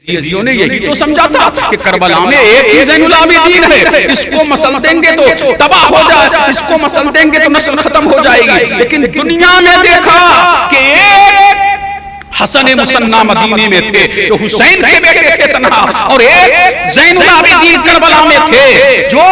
یزیدیوں نے یہی تو سمجھا تھا کہ کربلا میں ایک ہی زین العابدین ہے، اس کو مسل دیں گے تو تباہ ہو جائے، اس کو مسل دیں گے تو نسل ختم ہو جائے گی. لیکن دنیا میں دیکھا کہ ایک حسن مصنع مدینے میں تھے جو حسین کے بیٹے تھے تنہا، اور ایک زین العابدین کربلا میں تھے جو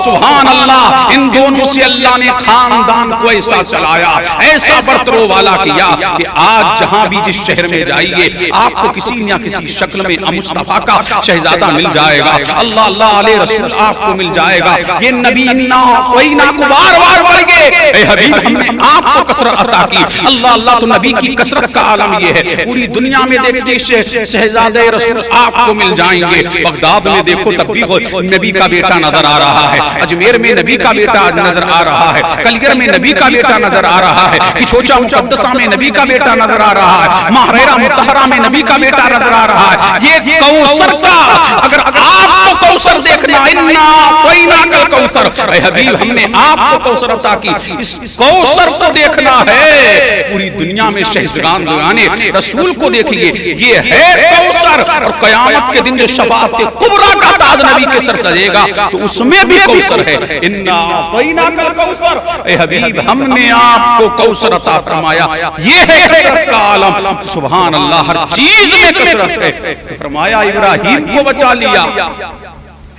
سبحان اللہ ان دونوں سے اللہ نے خاندان کو ایسا چلایا، ایسا برترو والا کیا کہ آج جہاں بھی جس شہر میں جائیے آپ کو کسی نہ کسی شکل میں مصطفیٰ کا شہزادہ مل جائے گا، اللہ اللہ علیہ رسول آپ کو مل جائے گا. یہ نبی انا وینا کو بار بار پڑھ گئے، اے حبیب ہم نے آپ کو کثرت عطا کی. اللہ اللہ تو نبی کی کثرت کا عالم یہ ہے. پوری دنیا میں دیکھیے شہزادہ رسول آپ کو مل جائیں گے. بغداد میں دیکھو تب بھی نبی کا بیٹا نظر آ رہا ہے، اجمیر میں نبی کا بیٹا نظر آ رہا ہے، کلگر میں نبی کا بیٹا نظر آ رہا ہے، کچھوچا مقدسہ میں نبی کا بیٹا نظر آ رہا ہے، ماہرہ مطہرہ میں نبی کا بیٹا نظر آ رہا ہے. یہ کوثر کا اگر آپ کو کوثر دیکھنا انا وینا کل کوثر، اے حبیب ہم نے آپ کو کوثر عطا کی، اس کوثر کو دیکھنا ہے. پوری دنیا میں شہزادگان رسول کو دیکھیے، یہ ہے کوثر. اور قیامت کے دن جو شفاعت کبریٰ کا تاج نبی کے سر سجے گا تو اس میں بھی کوثر ہے. انا اعطیناک الکوثر، اے حبیب ہم نے آپ کو کوثر عطا فرمایا. یہ ہے کثرت کا عالم. سبحان اللہ ہر چیز میں کثرت ہے. فرمایا ابراہیم کو بچا لیا،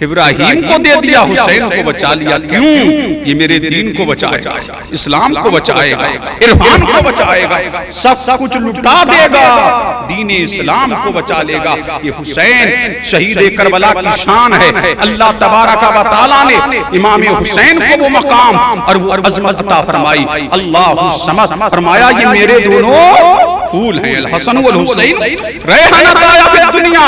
ابراہیم کو دے دیا، حسین کو بچا لیا. کیوں؟ یہ میرے دین کو بچائے گا، اسلام کو بچائے گا، عرفان کو بچائے گا، سب کچھ لٹا دے گا، دین اسلام کو بچا لے گا. یہ حسین شہید کربلا کی شان ہے. اللہ تبارک و تعالیٰ نے امام حسین کو وہ مقام اور وہ عظمت عطا فرمائی. اللہ الصمد فرمایا یہ میرے دونوں پھول ہیں، الحسن والحسین ریحانۃ فی الدنیا.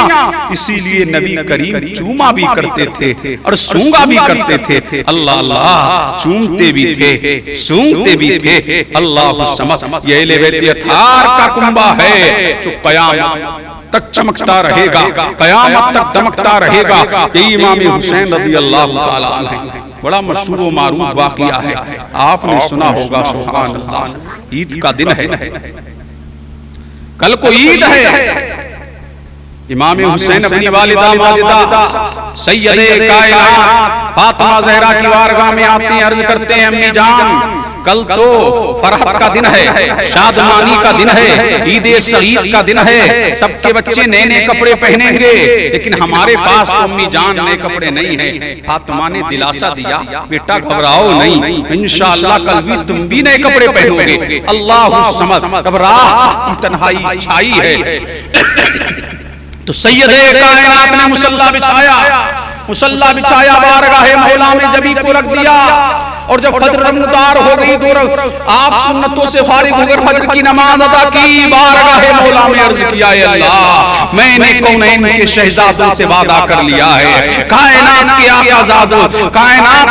اسی لیے نبی کریم چوما بھی کرتے تھے اور سونگا بھی کرتے تھے. اللہ اللہ چومتے بھی تھے، سونگتے بھی تھے. اللہ الصمد یہ اہل بیت اطہار کا کنبہ ہے جو قیامت تک چمکتا رہے گا، قیامت تک دمکتا رہے گا. یہ امام حسین رضی اللہ تعالیٰ عنہ بڑا مشہور و معروف واقعہ ہے، آپ نے سنا ہوگا. سبحان اللہ عید کا دن ہے، کل کو عید ہے. امام حسین اپنی والدہ ماجدہ سیدہ کائنات فاطمہ زہرا کی بارگاہ میں آتے ہیں، عرض کرتے ہیں امی جان کل تو فرحت کا دن ہے، شادمانی کا دن ہے، عید سعید کا دن ہے، سب کے بچے نئے نئے کپڑے پہنیں گے، لیکن ہمارے پاس تو امی جان نئے کپڑے نہیں ہیں. فاطمہ نے دلاسا دیا بیٹا گھبراؤ نہیں، انشاءاللہ کل بھی تم بھی نئے کپڑے پہنو گے. اللہ الصمد اب رات کی تنہائی چھائی ہے تو سیدہ کائنات نے مصلی بچھایا، بارگاہ مولا میں جبی کو رکھ دیا. اور جب فجر نمودار ہو گئی دور آپ سنتوں سے فارغ ہو کر فجر کی نماز ادا کی، بارگاہ مولا میں عرض کیا اے اللہ میں نے کونین کے شہزادوں سے وعدہ کر لیا ہے، کائنات کے آقازادوں، کائنات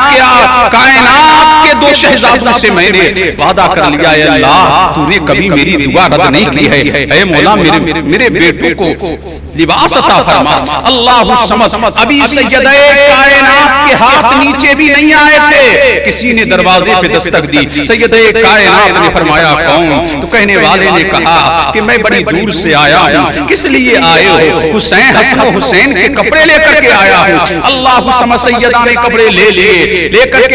کے دو شہزادوں سے میں نے وعدہ کر لیا. اے اللہ تو نے کبھی میری دعا رد نہیں کی ہے، اے مولا میرے بیٹوں کو لباس عطا فرما. اللہ الصمد ابھی سیدہ کائنات کے ہاتھ نیچے بھی نہیں آئے تھے، کسی نے دروازے پہ دستک دی. سیدہ کائنات نے فرمایا کون؟ تو کہنے والے نے کہا کہ میں بڑی دور سے آیا ہوں. کس لیے آئے ہو؟ حسین حسن و حسین کے کپڑے لے کر کے آیا ہوں. اللہ الصمد سیدہ نے کپڑے لے کر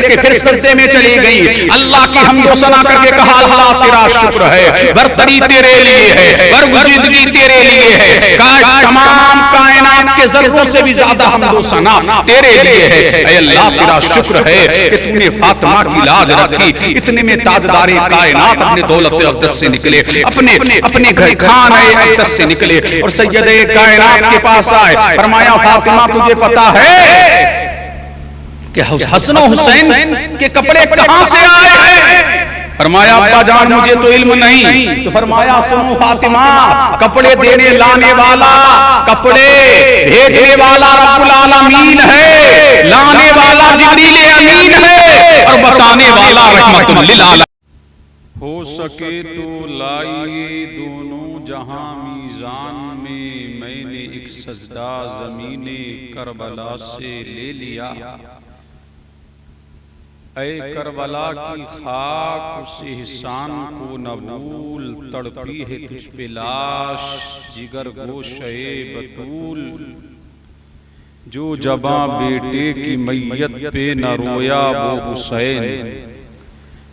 کے پھر سجدے میں چلی گئی. اللہ کی حمد و ثنا کر کے کہا اللہ تیرا شکر ہے، برتری تیرے لیے ہے، برگزیدگی تیرے لیے ہے، تمام کائنات کے ذروں سے بھی زیادہ حمد و ثنا تیرے لیے ہے. اے اللہ تیرا شکر ہے کہ تو نے فاطمہ کی لاج رکھی. اتنے میں تاجدار کائنات اپنے دولت اقدس سے نکلے، اپنے گھر خانہ اقدس سے نکلے اور سیدہ کائنات کے پاس آئے. فرمایا فاطمہ تجھے پتا ہے کہ حسن و حسین کے کپڑے کہاں سے آئے ہیں؟ فرمایا ابا جان مجھے تو علم نہیں. تو فرمایا سنو فاطمہ کپڑے دینے لانے والا، کپڑے بھیجنے والا رب العالمین ہے، لانے والا جبریل امین ہے اور بتانے والا رحمت للعالمین. ہو سکے تو لائیے دونوں جہاں میزان میں نے ایک سجدہ زمین کربلا سے لے لیا. اے کربلا کی خاک اس احسان کو نہ بھول، تڑپی ہے تجھ پہ لاش جگر گوشہ بطول، جو جباں بیٹے کی میت پہ نہ رویا وہ حسین،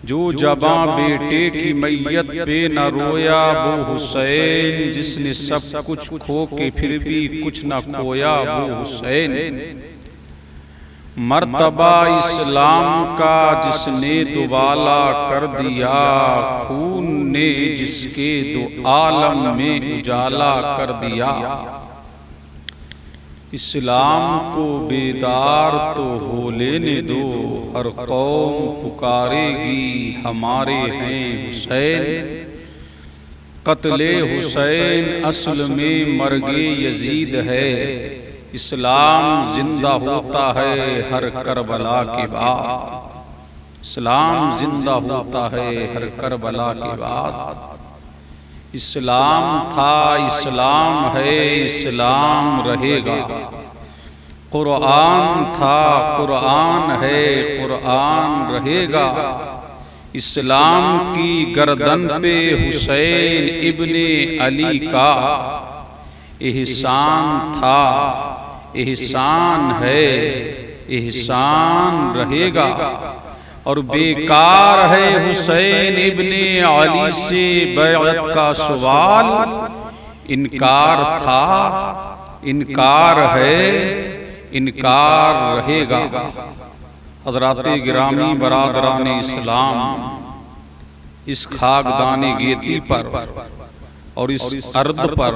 جو جباں بیٹے کی میت پہ نہ رویا وہ حسین، جس نے سب کچھ کھو کے پھر بھی کچھ نہ کھویا وہ حسین، مرتبہ اسلام کا جس نے دوبالا کر دیا، خون نے جس کے دو عالم میں اجالا کر دیا، اسلام کو بیدار تو ہو لینے دو، ہر قوم پکارے گی ہمارے ہیں حسین، قتل حسین اصل میں مرگ یزید ہے، اسلام زندہ ہوتا ہے ہر کربلا کے بعد، اسلام زندہ ہوتا ہے ہر کربلا کے بعد، اسلام تھا اسلام ہے اسلام رہے گا، قرآن تھا قرآن ہے قرآن رہے گا، اسلام کی گردن پہ حسین ابن علی کا احسان تھا، احسان ہے احسان رہے گا، اور بیکار ہے حسین ابن علی سے بیعت کا سوال، انکار تھا انکار ہے انکار رہے گا۔ حضرات گرامی برادران اسلام، اس خاکدان گیتی پر اور اس ارض پر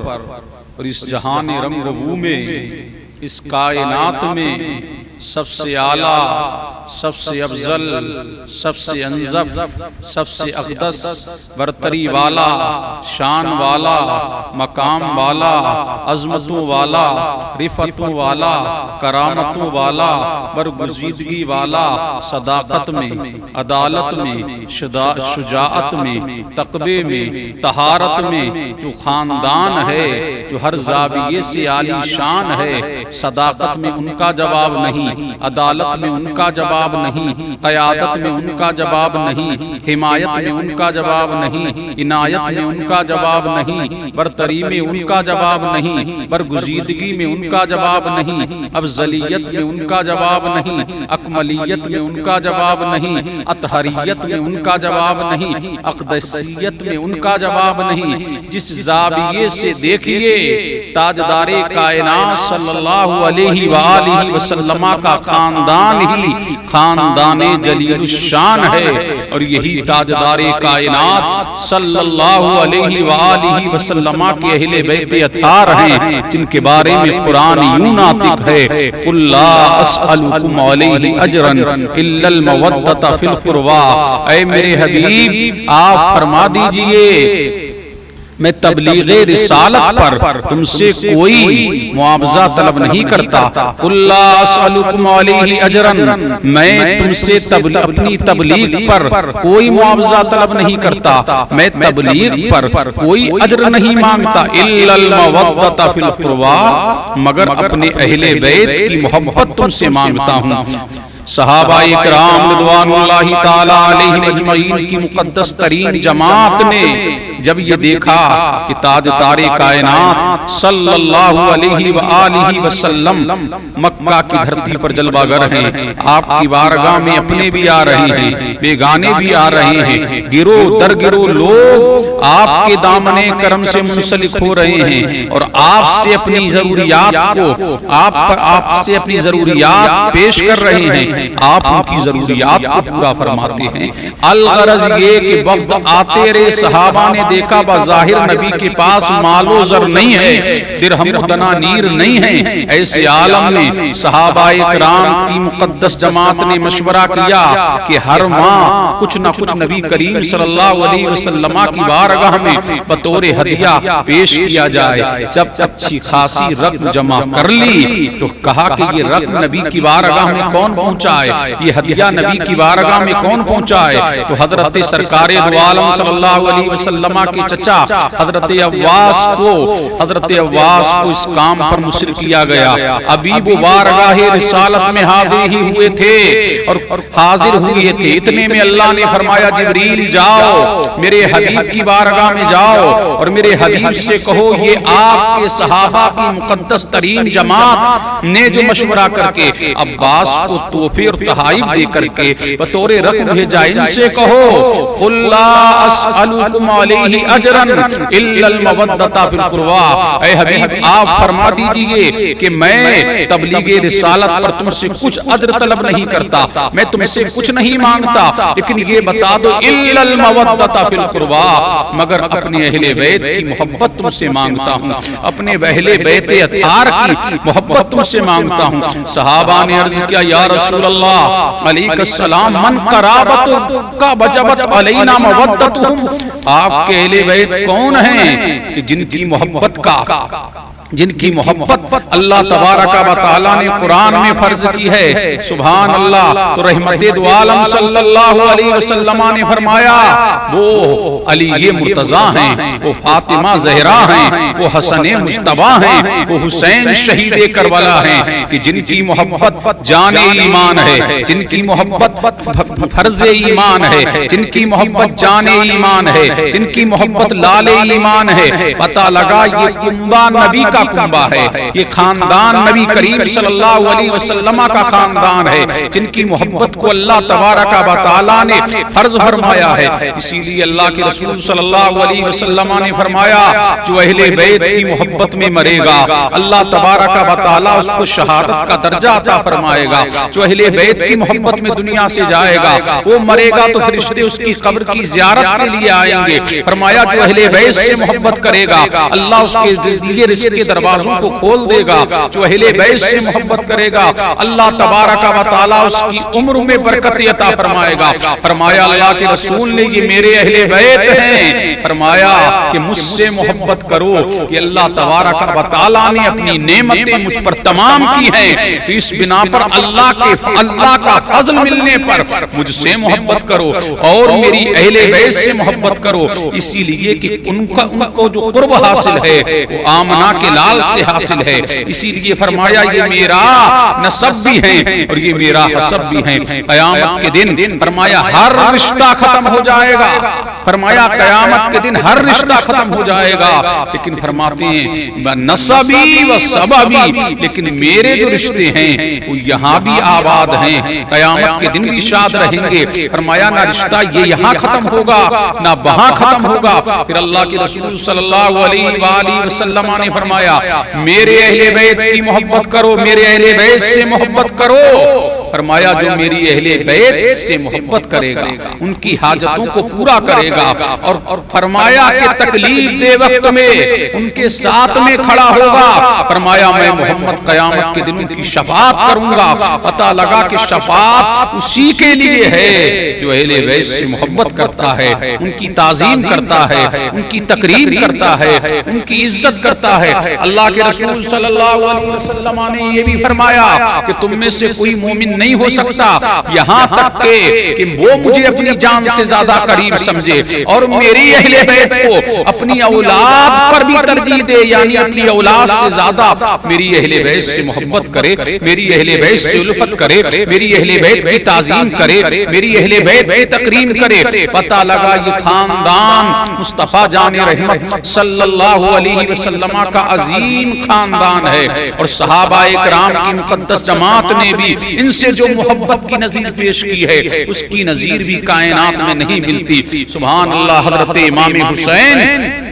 اور اس جہان رنگ بو میں، اس کائنات میں سب سے اعلیٰ، سب سے افضل، سب سے انظف، سب سے اقدس، برتری والا، شان والا، مقام والا، عظمتوں والا، رفعتوں والا، کرامتوں والا، برگزیدگی والا، صداقت میں، عدالت میں، شجاعت میں، تقوی میں، طہارت میں جو خاندان ہے، جو ہر زاویے سے عالی شان ہے، صداقت میں ان کا جواب نہیں، عدالت میں ان کا جواب نہیں، قیادت میں ان کا جواب نہیں، حمایت میں ان کا جواب نہیں، عنایت میں ان کا جواب نہیں، برتری میں ان کا جواب نہیں، برگزیدگی میں ان کا جواب نہیں، افضلیت میں ان کا جواب نہیں، اکملیت میں ان کا جواب نہیں، اطہریت میں ان کا جواب نہیں، اقدسیت میں ان کا جواب نہیں۔ جس زاویے سے دیکھیے تاجدار کائنات صلی اللہ علیہ وآلہ وسلم کا خاندان ہی خاندان جلیل الشان ہے، اور یہی تاجدار کائنات صلی اللہ علیہ وآلہ وسلم کے اہل بیت اطہار ہیں، جن کے بارے میں قرآن یوں ناطق ہے، قُلْ لَا أَسْأَلُكُمْ عَلَيْهِ أَجْرًا إِلَّا الْمَوَدَّةَ فِي الْقُرْبَى۔ اے میرے حبیب آپ فرما دیجئے میں تبلیغ رسالت پر تم سے کوئی معاوضہ طلب نہیں کرتا، قُلْ لَا أَسْأَلُكُمْ عَلَيْهِ أَجْرًا، میں تم سے اپنی تبلیغ پر کوئی معاوضہ طلب نہیں کرتا، میں تبلیغ پر کوئی اجر نہیں مانگتا، إِلَّا الْمَوَدَّةَ فِي الْقُرْبَى، مگر اپنے اہل بیت کی محبت تم سے مانگتا ہوں۔ صحابہ اکرام رضوان اللہ تعالی علیہ اجمعین کی مقدس ترین جماعت نے جب یہ دیکھا کہ تاجدار کائنات صلی اللہ علیہ وآلہ وسلم مکہ کی دھرتی پر جلوہ گر ہیں، آپ کی بارگاہ میں اپنے بھی آ رہے ہیں، بیگانے بھی آ رہے ہیں، گروہ در گروہ لوگ آپ کے دامن کرم سے منسلک ہو رہے ہیں، اور آپ سے اپنی ضروریات کو آپ سے اپنی ضروریات پیش کر رہے ہیں، آپ ان کی ضروریات کو پورا فرماتے ہیں۔ الغرض یہ کہ وقت آتے رہے صحابہ نے دیکھا بظاہر نبی کے پاس مال و زر نہیں ہے، درہم و دنانیر نہیں ہے، ایسے عالم میں صحابہ اکرام کی مقدس جماعت نے مشورہ کیا کہ ہر ماہ کچھ نہ کچھ نبی کریم صلی اللہ علیہ وسلم کی بارگاہ میں بطور ہدیہ پیش کیا جائے۔ جب اچھی خاصی رقم جمع کر لی تو کہا کہ یہ رقم نبی کی بارگاہ میں کون پہنچا پہنچائے؟ یہ ہدیہ نبی کی بارگاہ میں کون پہنچائے؟ تو حضرت سرکار دو عالم صلی اللہ علیہ وسلم کے چچا حضرت عواس کو اس کام پر مصر کیا گیا۔ ابھی وہ بارگاہ رسالت میں حاضر ہی ہوئے تھے اور حاضر ہوئے تھے، اتنے میں اللہ نے فرمایا جبریل جاؤ میرے حبیب کی بارگاہ میں جاؤ اور میرے حبیب سے کہو یہ آپ کے صحابہ کی مقدس ترین جماعت نے جو مشورہ کر کے عباس کو تحفے اور تحائف دے کر کے بطور رقم بھیجا، ان سے کہو قل لا اسألکم علیہ اجرا الا المودۃ فی القربى، اے حبیب آپ فرما دیجئے کہ میں تبلیغ رسالت پر تم سے کچھ اجر طلب نہیں کرتا، میں تم سے کچھ نہیں مانگتا، لیکن یہ بتا دو الا المودۃ فی القربى، مگر اپنے اہل بیت کی محبت تم سے مانگتا ہوں، اپنے اہل بیت اطہار کی محبت تم سے مانگتا ہوں۔ صحابہ نے عرض کیا یا رسول اللہ علیہ السلام من قرابت کا وجبت علینا مودتہم، آپ کے اہل بیت کون ہیں کہ جن کی محبت اللہ تبارک و تعالی نے قرآن میں فرض کی ہے؟ سبحان اللہ۔ تو رحمت دو عالم صلی اللہ علیہ وسلم نے فرمایا وہ علی مرتضیٰ ہیں، وہ فاطمہ زہرا ہیں، وہ حسن مجتبیٰ ہیں، وہ حسین شہید کربلا ہیں کہ جن کی محبت جان ایمان ہے، جن کی محبت فرض ایمان ہے، جن کی محبت جان ایمان ہے، جن کی محبت لال ایمان ہے۔ پتہ لگا یہ کنبہ نبی کا کنبہ ہے، یہ خاندان نبی کریم صلی اللہ علیہ وسلم کا خاندان ہے، جن کی محبت کو اللہ تبارک و تعالی نے فرض فرمایا ہے۔ اسی لیے اللہ کے رسول صلی اللہ علیہ وسلم نے فرمایا جو اہل بیت کی محبت میں مرے گا اللہ تبارک و تعالی اس کو شہادت کا درجہ عطا فرمائے گا۔ جو اہل بیت کی محبت میں دنیا سے جائے گا وہ مرے گا تو فرشتے اس کی قبر کی زیارت کے لیے آئیں گے۔ فرمایا جو اہل بیت سے محبت کرے گا اللہ اس کے لیے رزق کے دروازوں کو کھول دے گا۔ جو اہل بیت سے محبت کرے گا اللہ تبارک و تعالی اس کی عمر میں برکت عطا فرمائے گا۔ فرمایا اللہ کے رسول نے یہ میرے اہل بیت ہیں، فرمایا کہ مجھ سے محبت کرو کہ اللہ تبارک و تعالی نے اپنی نعمتیں مجھ پر تمام کی ہیں، تو اس بنا پر اللہ کا فضل ملنے پر مجھ سے محبت کرو اور میری اہل بیت سے محبت کرو، اسی لیے کہ ان کو جو قرب حاصل ہے وہ آمنہ کے لال سے حاصل ہے۔ اسی لیے فرمایا یہ میرا نسب بھی ہیں اور یہ میرا حسب بھی ہیں۔ قیامت کے دن فرمایا ہر رشتہ ختم ہو جائے گا، فرمایا قیامت کے دن ہر رشتہ ختم ہو جائے گا، لیکن فرماتے ہیں نسبی و سببی، لیکن میرے جو رشتے ہیں وہ یہاں بھی آباد ہیں، قیامت کے دن بھی شاد رہیں گے۔ فرمایا نہ رشتہ یہ یہاں ختم ہوگا نہ وہاں ختم ہوگا۔ پھر اللہ کے رسول صلی اللہ علیہ وآلہ وسلم نے فرمایا میرے اہل بیت کی محبت کرو، میرے اہل بیت سے محبت کرو۔ فرمایا جو میری اہل بیت سے محبت کرے گا ان کی حاجتوں کو پورا کرے گا، اور فرمایا کہ تکلیف دے وقت میں ان کے ساتھ میں کھڑا ہوگا۔ فرمایا میں محمد قیامت کے دن ان کی شفاعت کروں گا۔ پتہ لگا کہ شفاعت اسی کے لیے ہے جو اہل بیت سے محبت کرتا ہے، ان کی تعظیم کرتا ہے، ان کی تکریم کرتا ہے، ان کی عزت کرتا ہے۔ اللہ کے رسول صلی اللہ علیہ وسلم نے یہ بھی فرمایا کہ تم میں سے کوئی مومن نہیں ہو سکتا یہاں تک کہ وہ مجھے اپنی جان سے زیادہ قریب سمجھے اور میری اہل بیت کو اپنی اولاد پر بھی ترجیح دے، یعنی اپنی اولاد سے زیادہ میری اہل بیت سے محبت کرے، میری اہل بیت سے الفت کرے، میری اہل بیت کی تعظیم کرے، میری اہل بیت کی تکریم کرے۔ پتہ لگا یہ خاندان مصطفیٰ جان رحمت صلی اللہ علیہ وسلم کا عظیم خاندان ہے، اور صحابہ اکرام کی مقدس جماعت نے بھی ان سے جو محبت کی نظیر پیش کی ہے اس کی نظیر بھی کائنات میں نہیں ملتی۔ سبحان اللہ۔ حضرت امام حسین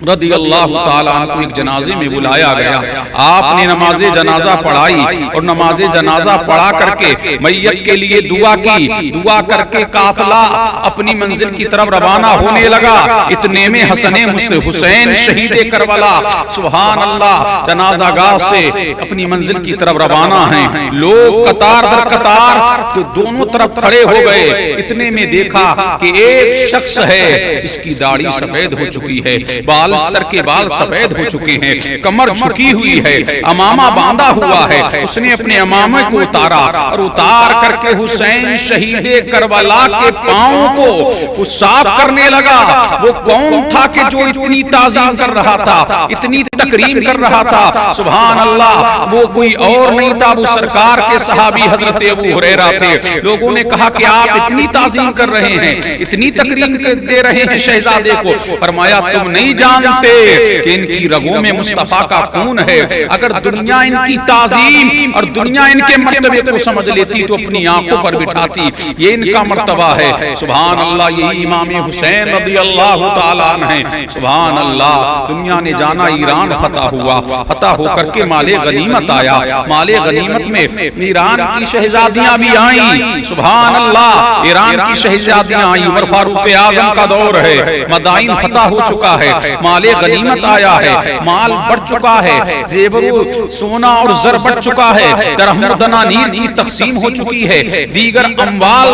رضی اللہ تعالیٰ عنہ کو ایک جنازے میں بلایا گیا، آپ نے نماز جنازہ پڑھائی اور نماز جنازہ پڑھا کر کے میت کے لیے دعا کی، دعا کر کے قافلہ اپنی منزل کی طرف روانہ ہونے لگا۔ اتنے میں حسن حسین شہید کربلا سبحان اللہ جنازہ گاہ سے اپنی منزل کی طرف روانہ ہیں، لوگ قطار در قطار تو دونوں طرف کھڑے ہو گئے۔ اتنے میں دیکھا کہ ایک شخص ہے جس کی داڑھی سفید ہو چکی ہے، بال سر کے بال سفید ہو چکے ہیں، کمر جھکی ہوئی ہے، امامہ باندھا ہوا ہے۔ اس نے اپنے امامے کو اتارا اور اتار کر کے حسین شہید کربلا کے پاؤں کو صاف کرنے لگا۔ وہ کون تھا کہ جو اتنی تعظیم کر رہا تھا، اتنی تکریم کر رہا تھا؟ سبحان اللہ، وہ کوئی اور نہیں تھا، وہ سرکار کے صحابی حضرت ابو ہریرہ تھے۔ لوگوں نے کہا کہ آپ اتنی تعظیم کر رہے ہیں، اتنی تکریم دے رہے ہیں شہزادے کو۔ فرمایا تم نہیں جانتے کہ ان کی رگوں میں مصطفیٰ کا خون ہے۔ اگر دنیا ان کی تعظیم اور دنیا ان کے مرتبے کو سمجھ لیتی تو اپنی آنکھوں پر بٹھاتی، یہ ان کا مرتبہ ہے۔ سبحان اللہ، یہی امام حسین رضی اللہ تعالیٰ عنہ ہیں۔ سبحان اللہ، دنیا نے جانا ایران فتح ہوا، فتح ہو کر کے مال غنیمت آیا، مال غنیمت میں ایران کی شہزادیاں بھی آئیں۔ سبحان اللہ، ایران کی شہزادیاں آئیں۔ عمر فاروق اعظم کا دور ہے، مدائن فتح ہو چکا ہے، مال غنیمت آیا ہے، مال بڑھ چکا ہے، زیور سونا اور زر بڑھ چکا ہے، درہم و دنانیر کی تقسیم ہو چکی ہے، دیگر اموال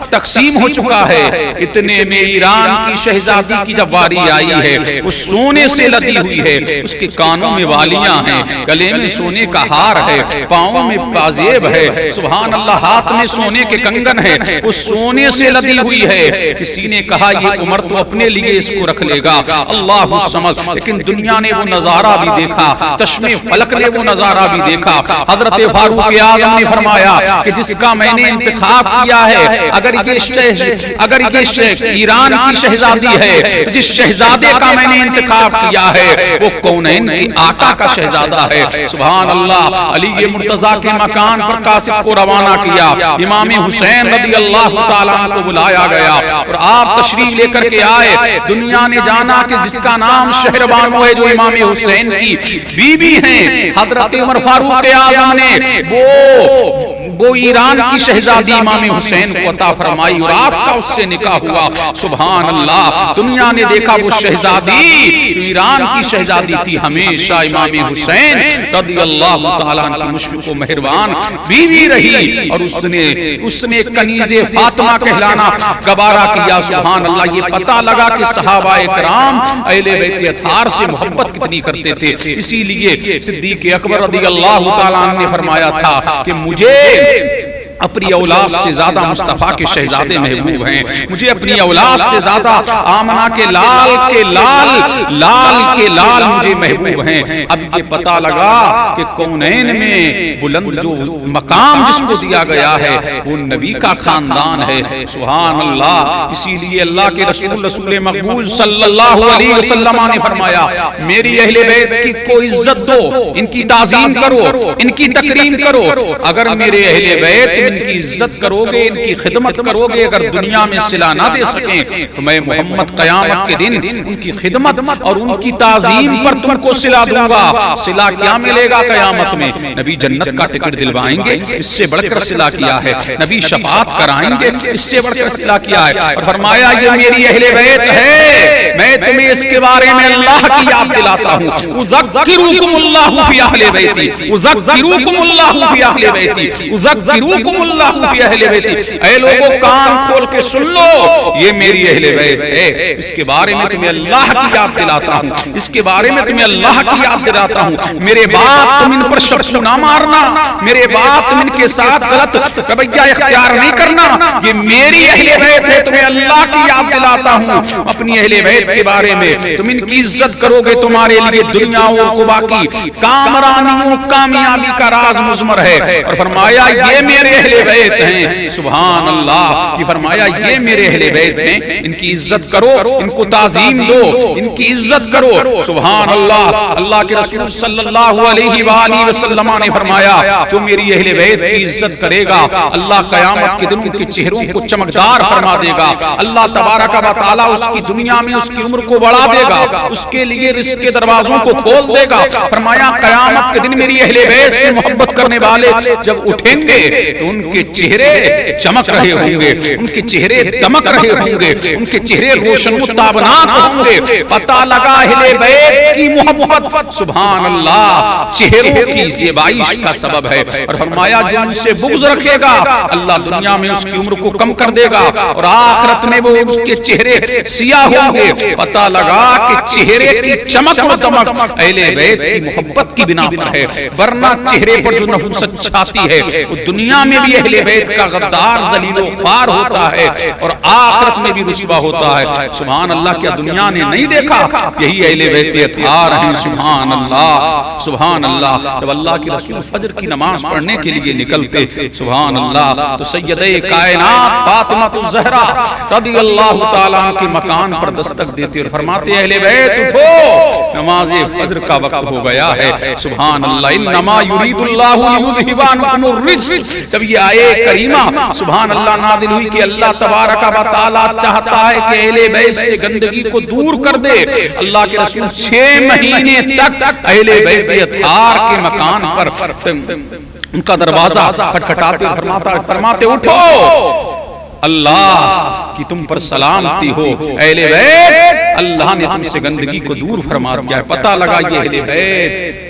تقسیم ہو چکا ہے۔ اتنے میں ایران کی شہزادی کی جب واری آئی ہے، وہ سونے سے لدی ہوئی ہے، اس کے کانوں میں والیاں ہیں، گلے میں سونے کا ہار ہے، پاؤں میں پازیب ہے، سبحان اللہ، ہاتھ میں سونے کے کنگن ہے، وہ سونے سے لدی ہوئی ہے۔ کسی نے کہا یہ عمر تو اپنے لیے اس کو رکھ لے گا، اللہ سمجھ، لیکن دنیا نے وہ نظارہ بھی دیکھا، چشم فلک نے وہ نظارہ بھی دیکھا۔ حضرت فاروق اعظم نے فرمایا کہ جس کا میں نے انتخاب کیا ہے، اگر یہ ایران کی شہزادی ہے، تو جس شہزادے کا میں نے انتخاب کیا ہے وہ کونین کے آقا کا شہزادہ ہے۔ سبحان اللہ، علی مرتضیٰ کے مکان پر قاصد کو روانہ کیا، امام حسین رضی اللہ تعالیٰ عنہ کو بلایا گیا اور آپ تشریف لے کر کے آئے۔ دنیا نے جانا کہ جس کا نام شہربانو ہے، جو امام حسین کی بیوی ہیں، حضرت عمر فاروق اعظم نے وہ ایران کی شہزادی امام حسین کو عطا فرمائی اور آپ کا اس سے نکاح ہوا۔ سبحان اللہ، دنیا نے دیکھا وہ شہزادی جو ایران کی شہزادی تھی، ہمیشہ امام حسین رضی اللہ تعالیٰ عنہ کی مشفق و مہربان بیوی رہی، اور اس نے کنیز فاطمہ کہلانا گوارا کیا۔ سبحان اللہ، یہ پتہ لگا کہ صحابہ کرام اہل بیت اطہار سے محبت کتنی کرتے تھے۔ اسی لیے صدیق اکبر رضی اللہ تعالیٰ عنہ نے فرمایا تھا کہ مجھے اپنی اولاد سے زیادہ مصطفیٰ کے شہزادے محبوب ہیں، مجھے اپنی اولاد سے زیادہ آمنہ کے لال مجھے محبوب ہیں۔ اب یہ پتہ لگا کہ کونین میں بلند جو مقام جس کو دیا گیا ہے وہ نبی کا خاندان ہے۔ سبحان اللہ، اسی لیے اللہ کے رسول مقبول صلی اللہ علیہ وسلم نے فرمایا میری اہل بیت کی کو عزت دو، ان کی تعظیم کرو، ان کی تکریم کرو۔ اگر میرے اہل بیت ان کی عزت کرو گے، ان کی خدمت کرو گے، اگر دنیا میں صلہ نہ دے سکیں تو میں محمد قیامت کے دن ان کی خدمت اور ان کی تعظیم پر تم کو صلہ دوں گا۔ صلہ کیا ملے گا قیامت میں؟ نبی جنت کا ٹکٹ دلوائیں گے، اس سے بڑھ کر صلہ کیا ہے۔ نبی شفاعت کرائیں گے، اس سے بڑھ کر صلہ کیا ہے۔ اور فرمایا یہ میری اہل بیت ہے، میں تمہیں اس کے بارے میں اللہ کی یاد دلاتا ہوں۔ اذکرکم اللہ فی اہل بیتی، اذکرکم اللہ فی اہل بیتی، اذکرکم اللہ فی اہل بیتی۔ اے لوگوں کان کھول کے سن لو، یہ میری اہل بیت ہے، اس کے بارے میں تمہیں اللہ کی یاد دلاتا ہوں، اس کے بارے میں تمہیں اللہ کی یاد دلاتا ہوں۔ میرے باپ تم ان پر شبو نہ مارنا، میرے باپ تم ان کے ساتھ غلط رویہ اختیار نہیں کرنا، یہ میری اہل بیت ہے، تمہیں اللہ کی یاد دلاتا ہوں۔ اپنی اہل بیت کے بارے میں تم ان کی عزت کرو گے، تمہارے لیے دنیا اور عقبہ کی کامرانی کامیابی کا راز مضمر ہے۔ اور فرمایا یہ میرے اہل بیت ہیں۔ سبحان اللہ، یہ فرمایا یہ میرے اہل بیت ہیں، ان کی عزت کرو، ان کو تعظیم دو، ان کی عزت کرو۔ سبحان اللہ، اللہ کے رسول صلی اللہ علیہ وآلہ وسلم نے فرمایا جو میری اہل بیت کی عزت کرے گا اللہ قیامت کے دن ان کے چہروں کو چمکدار فرما دے گا۔ اللہ تبارک و تعالیٰ اس کی دنیا میں اس کی عمر کو بڑھا دے گا، اس کے لیے رزق کے دروازوں کو کھول دے گا۔ فرمایا قیامت کے دن میری اہل بیت سے محبت کرنے والے جب اٹھیں گے تو ان کے چہرے چمک رہے ہوں گے, ان کے چہرے دمک رہے ہوں گے, ان کے چہرے روشن و تابناک ہوں گے. پتہ لگا اہل بیت کی محبت سبحان اللہ چہروں کی زیبائش کا سبب ہے. اور فرمایا جو ان سے بغض رکھے گا اللہ دنیا میں اس کی عمر کو کم کر دے گا اور آخرت میں وہ اس کے چہرے سیاہ ہوں گے. پتہ لگا کہ چہرے کی چمک و دمک اہل بیت کی محبت کی بنا پر ہے, ورنہ چہرے پر جو نحوست چھاتی ہے وہ دنیا میں بھی اہل بیت کا غدار ذلیل و خوار ہوتا ہے اور آخرت میں بھی رسوا ہوتا ہے. سبحان اللہ, کیا دنیا نے نہیں دیکھا؟ یہی اہل بیت اطہار ہیں. سبحان اللہ سبحان اللہ. جب اللہ کے رسول فجر کی نماز پڑھنے کے لیے نکلتے سبحان اللہ تو سیدہ کائنات فاطمہ الزہرا رضی اللہ تعالیٰ کے مکان پر دستک دیتے اور فرماتے اہل بیت اٹھو نماز فجر کا وقت ہو گیا ہے. سبحان اللہ. انما یرید اللہ لیذھب عنکم الرجس. جب یہ آیے کریمہ سبحان اللہ نازل ہوئی کہ اللہ تبارک و تعالیٰ چاہتا ہے کہ اہل بیت سے گندگی کو دور کر دے, اللہ کے رسول 6 مہینے تک اہل بیت اطہار کے مکان پر ان کا دروازہ کھٹکھٹاتے فرماتے اٹھو اللہ کی تم پر سلامتی ہو. اہل بیت اللہ نے تم سے گندگی کو دور فرما دیا ہے. پتہ لگا یہ اہل بیت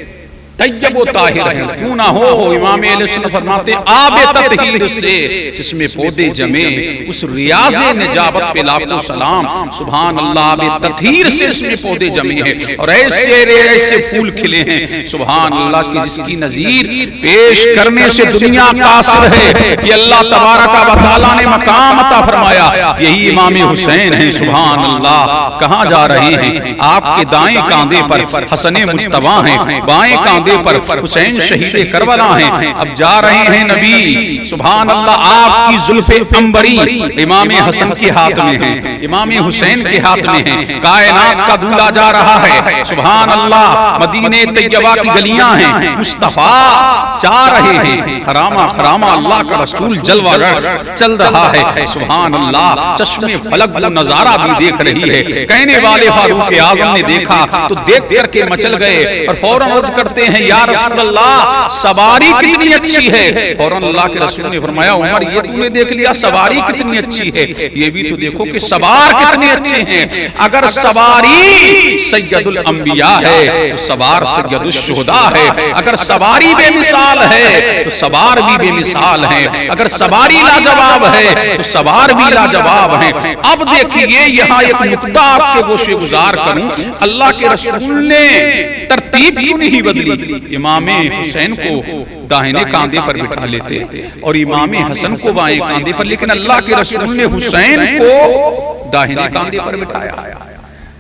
طیب و طاہر ہیں. کیوں نہ ہو امام اہل سنت فرماتے آب تطہیر سے جس میں پودے جمے اس ریاض نجابت پہ لاکھوں سلام. سبحان اللہ, آب تطہیر سے اس میں پودے جمے ہیں اور ایسے پھول کھلے ہیں سبحان اللہ کی جس کی نظیر پیش کرنے سے دنیا قاصر ہے. یہ اللہ تبارک و تعالیٰ نے مقام عطا فرمایا. یہی امام حسین ہیں. سبحان اللہ. کہاں جا رہے ہیں؟ آپ کے دائیں کاندھے پر حسن مجتبیٰ ہیں, بائیں کاندھے پر حسین شہید کربلا ہیں. اب جا رہے ہیں نبی سبحان اللہ. آپ کی زلف عنبری امام حسن کے ہاتھ میں ہیں, امام حسین کے ہاتھ میں ہیں. کائنات کا دولہا جا رہا ہے سبحان اللہ. مدینہ طیبہ کی گلیاں ہیں, مصطفیٰ جا رہے ہیں. خرامہ خرامہ اللہ کا رسول جلوہ گر چل رہا ہے سبحان اللہ. چشم فلک وہ نظارہ بھی دیکھ رہی ہے. کہنے والے فاروق اعظم نے دیکھا تو دیکھ کر کے مچل گئے اور فوراً عرض کرتے ہیں یا رسول اللہ سواری کتنی اچھی ہے. فوراً اللہ کے رسول نے فرمایا عمر یہ تو نے دیکھ لیا سواری کتنی اچھی ہے, یہ بھی تو دیکھو کہ سوار کتنے اچھے ہیں. اگر سواری سید الانبیاء ہے تو سوار سید الشہداء ہے. اگر سواری بے مثال ہے تو سوار بھی بے مثال ہے. اگر سواری لاجواب ہے تو سوار بھی لاجواب ہے. اب دیکھیے یہاں ایک نقطہ آپ کے گوشے گزار کروں. اللہ کے رسول نے ترتیب کیوں نہیں بدلی؟ امام حسین کو داہنے کاندھے پر بٹھا لیتے اور امام حسن کو بائیں کاندھے پر, لیکن اللہ کے رسول نے حسین کو داہنے کاندھے پر بٹھایا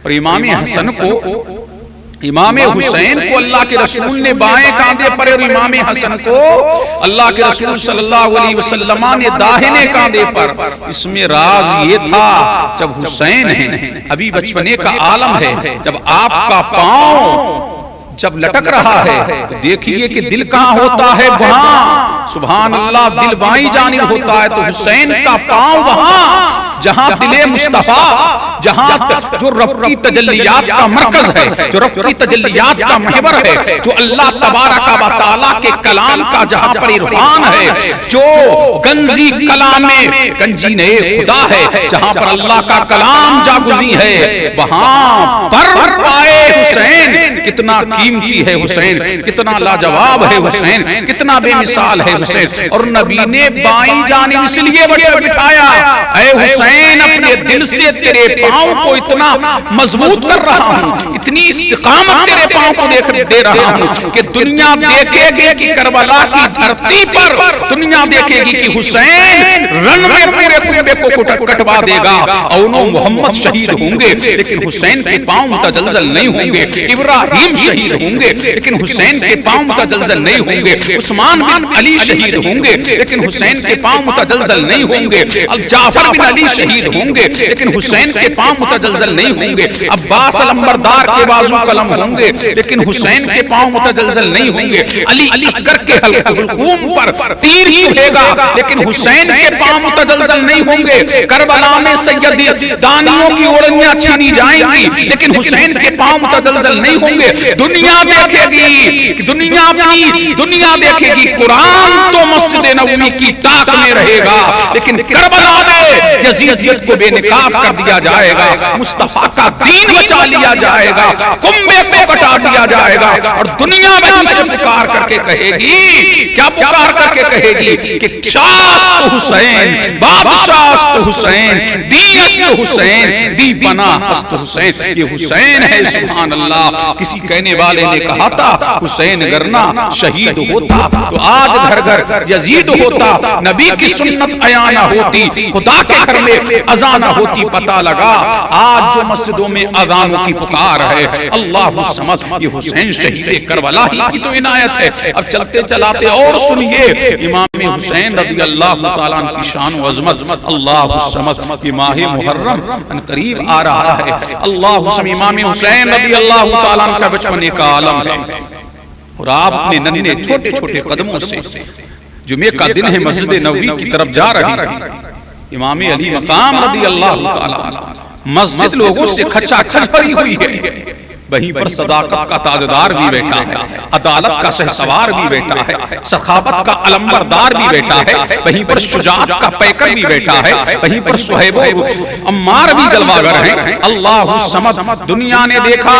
اور امام حسن کو امام حسین کو اللہ کے رسول نے بائیں کاندھے پر اور امام حسن کو اللہ کے رسول صلی اللہ علیہ وسلم نے داہنے کاندھے پر. اس میں راز یہ تھا جب حسین ہیں ابھی بچپنے کا عالم ہے, جب آپ کا پاؤں جب لٹک رہا ہے تو دیکھیے کہ دل کہاں ہوتا ہے وہاں سبحان اللہ. دل بائیں جانب ہوتا ہے تو حسین کا پاؤں وہاں جہاں دل مصطفیٰ, جہاں جو رب کی تجلیات کا مرکز ہے, جو رب کی تجلیات کا محور ہے, جو اللہ تبارک و تعالیٰ کے کلام کا جہاں پر عرفان ہے, جو گنجی کلام میں گنجین خدا ہے, جہاں پر اللہ کا کلام جاگزی ہے, وہاں پر پائے حسین کتنا قیمتی ہے حسین, کتنا لاجواب ہے حسین, کتنا بے مثال ہے حسین. اور نبی نے بائیں جانب اس لیے بٹھایا اے حسین اپنے دل سے تیرے پاؤں کو اتنا مضبوط کر رہا ہوں, اتنی استقامت تیرے پاؤں کو دے رہا ہوں کہ دنیا دیکھے گی کہ کربلا کی دھرتی پر دنیا دیکھے گی کہ حسین رن میں پورے کنبے کو کٹوا دے گا. اونو محمد شہید ہوں گے لیکن حسین کے پاؤں متزلزل نہیں ہوں گے. ابراہیم شہید ہوں گے لیکن حسین کے پاؤں متزلزل نہیں ہوں گے. عثمان بن علی شہید ہوں گے لیکن حسین کے پاؤں متزلزل نہیں ہوں گے. جعفر بن علی شہید ہوں گے لیکن حسین کے پاؤں متزلزل نہیں ہوں گے. عباس علمبردار کے بازو قلم ہوں گے لیکن حسین کے پاؤں متزلزل نہیں ہوں گے. علی اصغر کے حلقوم پر تیر چبھے گا لیکن حسین کے پاؤں متزلزل نہیں ہوں گے. کربلا میں سیدی دانیوں کی اوڑھنیاں چھینی جائیں گی لیکن حسین کے پاؤں متزلزل نہیں ہوں گے. دنیا دیکھے گی, دنیا اپنی ساری دنیا دیکھے گی قرآن تو مسجد نبوی کی طاق میں رہے گا، لیکن کربلا میں یزیدیت کو بے نقاب کر دیا جائے گا، مصطفیٰ کا دین بچا لیا جائے گا، کنبے کو کٹا دیا جائے گا، اور دنیا میں اسے پکار کر کے کہے گی، کیا پکار کر کے کہے گی کہ شاست حسین، بادشاست حسین، دینست حسین، دی پناہ است حسین۔ یہ حسین ہے، سبحان اللہ۔ کسی کہنے والے نے کہا تھا حسین گرنا شہید ہوتا تو آج گھر گھر یزید ہوتا، نبی کی سنت عیاں نہ ہوتی، خدا کے گھر میں اذان نہ ہوتی۔ پتہ لگا آج جو مسجدوں میں اذانوں کی پکار ہے، اللہ الصمد، یہ حسین شہید کربلا ہی کی تو عنایت ہے۔ اب چلتے چلاتے اور سنیے امام حسین رضی اللہ تعالیٰ عنہ کی شان و عظمت۔ اللہ الصمد، یہ ماہ محرم ان قریب آ رہا ہے۔ اللہ الصمد، امام حسین رضی اللہ تعالیٰ عنہ کا بچپنے کا عالم ہے، اور آپ نے ننھے چھوٹے چھوٹے قدموں سے جمعے کا دن ہے مسجد نبوی کی طرف جا رہی، امام علی مقام رضی اللہ تعالیٰ عنہ، مسجد لوگوں سے کھچا کھچ بھری ہوئی ہے، وہیں پر صداقت کا تاجدار بھی بیٹھا ہے، عدالت کا شہسوار بھی بیٹھا ہے، سخاوت کا علمبردار بھی بیٹھا ہے، وہیں پر شجاعت کا پیکر بھی بیٹھا ہے، وہیں پر صہیب و عمار بھی جلوگر ہیں۔ اللہ الصمد، دنیا نے دیکھا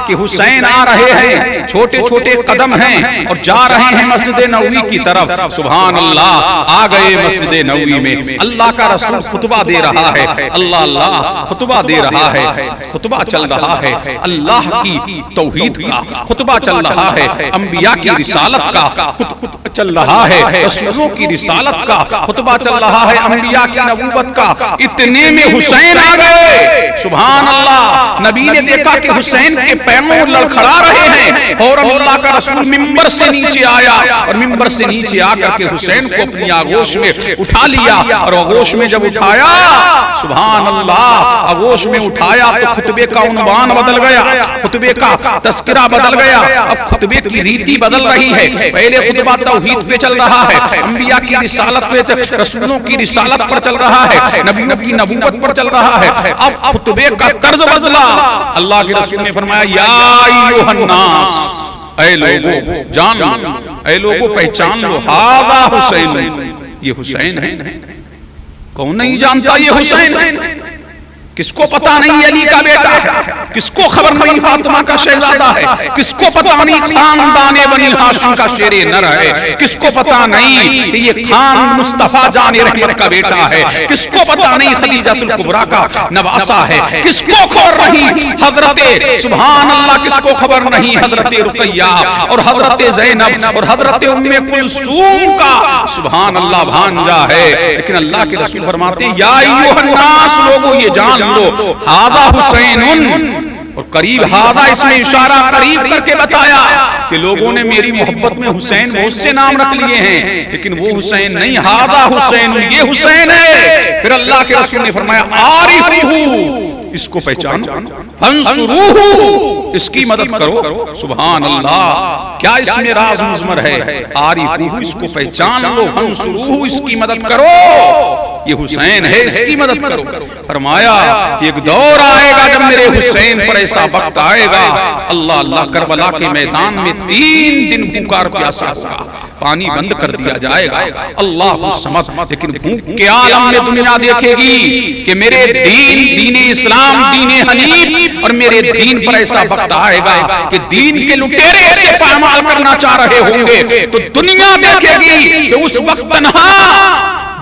کہ حسین آ رہے ہیں، چھوٹے چھوٹے قدم ہیں اور جا رہے ہیں مسجد نبوی کی طرف۔ سبحان اللہ، آ گئے مسجد نبوی میں، اللہ کا رسول خطبہ دے رہا ہے، اللہ خطبہ دے رہا ہے، خطبہ چل رہا ہے، اللہ کی توحید کا خطبہ چل رہا ہے، انبیاء کی رسالت کا خطبہ چل رہا ہے، رسولوں کی رسالت کا خطبہ چل رہا ہے، انبیاء کی نبوت کا۔ اتنے میں حسین آ گئے، سبحان اللہ۔ نبی نے دیکھا کہ حسین کے پیروں لڑکھڑا رہے ہیں، اور اللہ کا رسول منبر سے نیچے آیا، اور منبر سے نیچے آ کر کے حسین کو اپنی آغوش میں اٹھا لیا، اور آغوش میں جب اٹھایا، سبحان اللہ، آغوش میں اٹھایا تو خطبے کا عنوان بدل گیا، خطبے کا تذکرہ بدل گیا، اب خطبے کی ریتی بدل رہی ہے۔ پہلے خطبہ توحید پہ چل رہا ہے، انبیاء کی رسالت پہ، رسولوں کی رسالت پر چل رہا ہے، نبیوں کی نبوت پر چل رہا ہے، اب خطبے کا طرز بدلا۔ اللہ کے رسول نے فرمایا یا ایھا الناس، اے لوگوں جان لو، اے لوگوں پہچان لو، ھذا حسین، یہ حسین ہے۔ کون نہیں جانتا یہ حسین ہے؟ کس کو پتا نہیں علی کا بیٹا ہے؟ کس کو خبر نہیں فاطمہ کا شہزادہ ہے؟ کس کو پتا نہیں خاندان بنی ہاشم کا شیر نر ہے؟ کس کو پتا نہیں کہ یہ خان مصطفیٰ جان رحمت کا بیٹا ہے؟ کس کو پتا نہیں خدیجۃ الکبریٰ کا نواسہ ہے؟ کس کو خبر نہیں حضرت، سبحان اللہ، کس کو خبر نہیں حضرت رقیہ اور حضرت زینب اور حضرت ام کلثوم کا، سبحان اللہ، بھانجا ہے؟ لیکن اللہ کے رسول فرماتے ہیں یا ایھا الناس، لوگوں یہ جان لو، ھذا حسین، اور قریب ھذا اس میں اشارہ قریب کر کے بتایا کہ لوگوں نے میری محبت میں حسین بہت سے نام رکھ لیے ہیں، لیکن وہ حسین نہیں، ھذا حسین، یہ حسین ہے۔ پھر اللہ کے رسول نے فرمایا عارفوہ، اس کو پہچانو، فانصروہ، اس کی مدد کرو۔ سبحان اللہ، کیا اس میں راز مضمر ہے؟ عارفوہ، اس کو پہچان لو، فانصروہ، اس کی مدد کرو، یہ حسین ہے، اس کی مدد کرو۔ فرمایا کہ ایک دور آئے گا جب میرے حسین پر ایسا وقت آئے گا، اللہ اللہ، کربلا کے میدان میں 3 دن بھوکا پیاسا ہوگا، پانی بند کر دیا جائے گا، اللہ الصمد۔ لیکن بھوک کے عالم میں دنیا دیکھے گی کہ میرے دین، دین اسلام، دین حنیف، اور میرے دین پر ایسا وقت آئے گا کہ دین کے لٹیرے سے پامال کرنا چاہ رہے ہوں گے، تو دنیا دیکھے گی کہ اس وقت تنہا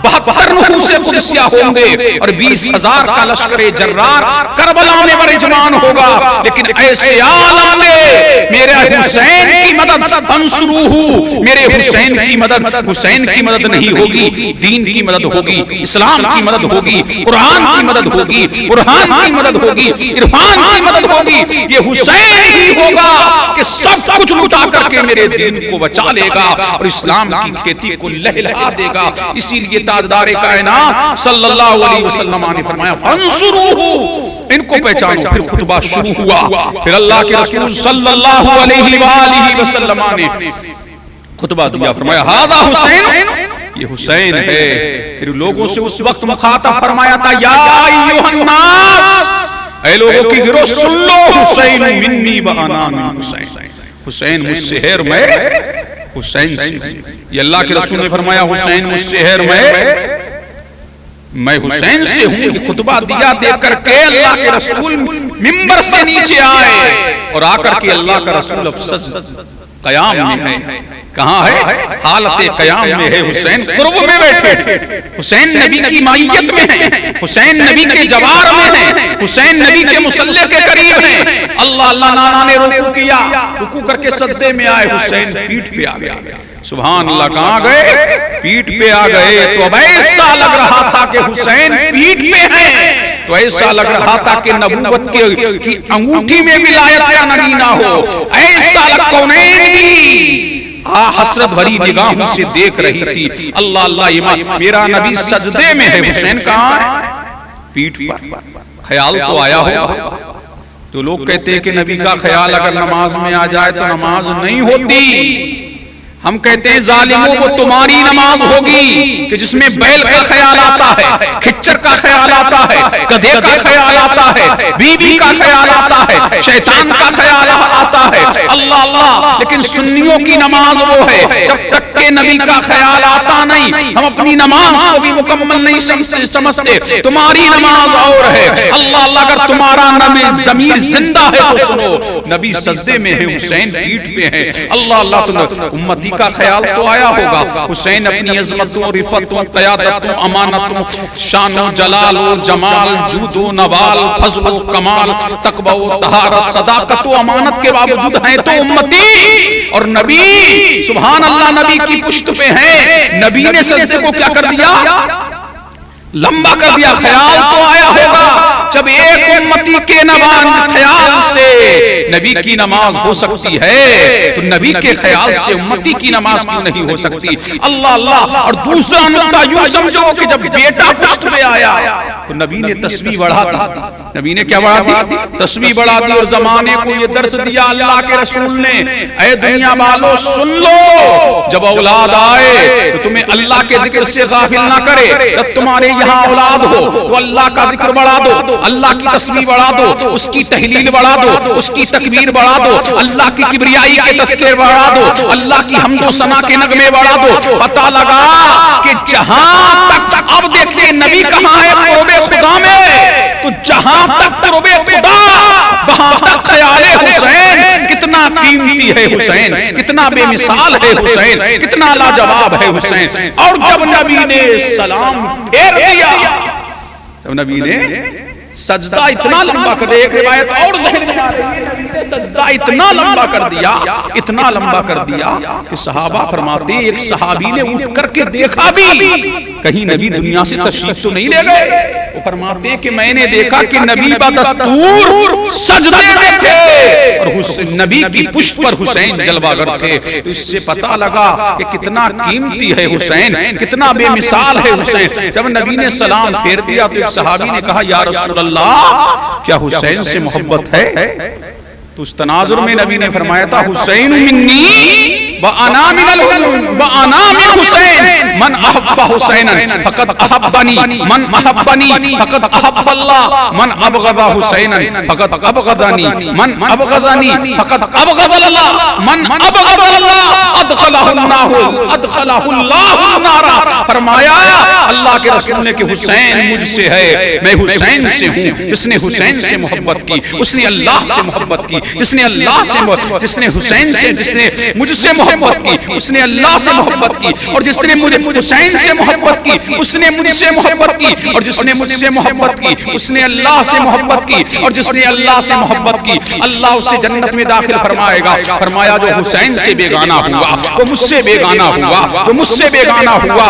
72 نفوس قدسیہ ہوں گے اور 20,000 کا لشکر جرار کربلا میں برجمان ہوگا، لیکن ایسے عالم میں میرے حسین کی مدد، انصروہ، میرے حسین کی مدد، حسین کی مدد نہیں ہوگی، دین کی مدد ہوگی، اسلام کی مدد ہوگی، قرآن کی مدد ہوگی، برہان کی مدد ہوگی، عرفان کی مدد ہوگی، یہ حسین ہی ہوگا کہ سب کچھ لٹا کر کے میرے دین کو بچا لے گا اور اسلام کی کھیتی کو لہلہا دے گا۔ اسی لیے تاجدار کائنات صلی اللہ علیہ وسلم نے فرمایا فانصروہ، ان کو پہچانو۔ پھر خطبہ شروع ہوا، پھر اللہ کے رسول صلی اللہ علیہ وآلہ وسلم نے خطبہ دیا، فرمایا ھذا حسین، یہ حسین ہے۔ پھر لوگوں سے اس وقت مخاطب فرمایا تھا یا ایھا الناس، اے لوگوں کی گروہ سن لو، حسین منی وانا من حسین، حسین مجھ سے ہے اور میں حسین سے ہوں۔ یہ اللہ کے رسول نے فرمایا حسین مجھ سے ہے، میں حسین سے ہوں۔ یہ خطبہ دیا دے کر کے اللہ کے رسول منبر سے نیچے آئے اور آ کر کے اللہ کا رسول اب سجدہ قیام میں ہے۔ کہاں ہے؟ حالت قیام میں ہے۔ حسین قرب میں بیٹھے، حسین نبی کی مائیت میں ہیں، حسین نبی کے جوار میں ہیں، حسین نبی کے مصلی کے قریب ہیں۔ اللہ اللہ نانا نے رکوع کیا، رکوع کر کے سجدے میں آئے، حسین پیٹھ پہ آ گیا۔ سبحان اللہ، کہاں گئے؟ پیٹھ پہ آ گئے۔ تو اب ایسا لگ رہا تھا کہ حسین پیٹھ پہ ہیں، تو ایسا لگ رہا تھا کہ نبوت کی انگوٹھی میں ولایت کا نگینہ ہو۔ ایسا لگ کونین بھی حسرت بھری نگاہوں سے دیکھ رہی تھی۔ اللہ اللہ، میرا نبی سجدے میں ہے، حسین کہاں ہے؟ پیٹھ پر۔ خیال تو آیا ہوگا۔ تو لوگ کہتے ہیں کہ نبی کا خیال اگر نماز میں آ جائے تو نماز نہیں ہوتی۔ ہم کہتے ہیں ظالموں وہ تمہاری نماز ہوگی کہ جس میں بیل کا خیال آتا ہے، کھچر کا خیال آتا ہے، گدھے کا خیال آتا ہے، بی بی کا خیال آتا ہے، شیطان کا خیال آتا ہے۔ اللہ اللہ، لیکن سنیوں کی نماز وہ ہے جب تک کہ نبی کا خیال آتا نہیں ہم اپنی نماز کو بھی مکمل نہیں سمجھتے۔ تمہاری نماز اور ہے۔ اللہ اللہ، اگر تمہارا ضمیر زندہ ہے تو سنو، نبی سجدے میں ہے، حسین پیٹھ پہ ہے۔ اللہ اللہ، تو امتی کا خیال تو آیا ہوگا۔ حسین اپنی عظمتوں، رفتوں، قیادتوں، امانتوں، شان و جلال و جمال، جود و نوال، فضل و کمال، تقوی و طہارت، صداقت و امانت کے باوجود ہیں تو امتی، اور نبی سبحان اللہ نبی کی پشت پہ ہیں۔ نبی نے سجدے کو کیا کر دیا؟ لمبا کر دیا۔ خیال تو آیا ہوگا جب ایک امتی کے خیال سے نبی کی نماز ہو سکتی ہے تو نبی کے خیال سے امتی کی نماز کیوں نہیں ہو سکتی؟ اللہ اللہ۔ اور دوسرا نقطہ یوں سمجھو کہ جب بیٹا پشت میں آیا تو نبی نے تسبیح بڑھا دی۔ نبی نے کیا بڑھا دی؟ تسبیح بڑھا دی، اور زمانے کو یہ درس دیا اللہ کے رسول نے، اے دنیا والو سن لو، جب اولاد آئے تو تمہیں اللہ کے ذکر سے غافل نہ کرے۔ جب تمہارے یہاں اولاد ہو تو اللہ کا ذکر بڑھا دو، اللہ کی تسبیح بڑھا دو، اس کی تحلیل بڑھا دو، اس کی تکبیر بڑھا دو، اللہ کی کبریائی کے تذکرے بڑھا دو، اللہ کی حمد و ثنا کے نغمے بڑھا دو۔ پتہ لگا کہ جہاں تک اب دیکھیں نبی کہاں ہے؟ قرب خدا میں۔ تو جہاں تک قرب خدا وہاں تک خیال حسین کتنا قیمتی ہے، حسین کتنا بے مثال ہے، حسین کتنا لاجواب ہے حسین۔ اور جب نبی نے سلام پھیر دیا، جب نبی نے سجدہ اتنا لمبا کر دیا، ایک روایت اور ذہن میں آ رہی ہے، نبی نے سجدہ اتنا لمبا کر دیا، اتنا لمبا کر دیا کہ صحابہ فرماتے ایک صحابی نے اٹھ کر کے دیکھا بھی کہیں نبی دنیا سے تشریف تو نہیں لے گئے۔ وہ فرماتے کہ میں نے دیکھا کہ نبی بدستور سجدے میں تھے اور نبی کی پشت پر حسین جلوہ گر تھے۔ تو اس سے پتہ لگا کہ کتنا قیمتی ہے حسین، کتنا بے مثال ہے حسین۔ جب نبی نے سلام پھیر دیا تو ایک صحابی نے کہا یا رسول اللہ کیا حسین سے محبت ہے؟ تو اس تناظر میں نبی نے فرمایا تھا حسین منی وَأَنَا مِنْ حُسَيْن مَنْ أَحَبَّ حُسَيْنًا فَقَدْ أَحَبَّنِي مَنْ أَحَبَّنِي فَقَدْ أَحَبَّ اللَّهُ مَنْ أَبْغَضَ حُسَيْنًا فَقَدْ أَبْغَضَنِي مَنْ أَبْغَضَنِي فَقَدْ أَبْغَضَ اللَّهُ مَنْ أَبْغَضَ اللَّهُ أَدْخَلَهُ اللَّهُ النَّارَ۔ فرمایا اللہ کے رسول نے کہ حسین مجھ سے ہے، میں حسین سے ہوں۔ جس نے حسین سے محبت کی اس نے اللہ سے محبت کی، جس نے اللہ سے جس نے حسین سے جس نے مجھ سے محبت کی اس نے اللہ سے محبت کی، اور جس نے مجھے حسین سے محبت کی اس نے مجھ سے محبت کی، اور جس نے مجھ سے محبت کی اس نے اللہ سے محبت کی، اور جس نے اللہ سے محبت کی اللہ اسے جنت میں داخل فرمائے گا۔ فرمایا جو حسین سے بیگانہ ہوا وہ مجھ سے بیگانہ ہوا، جو مجھ سے بیگانہ ہوا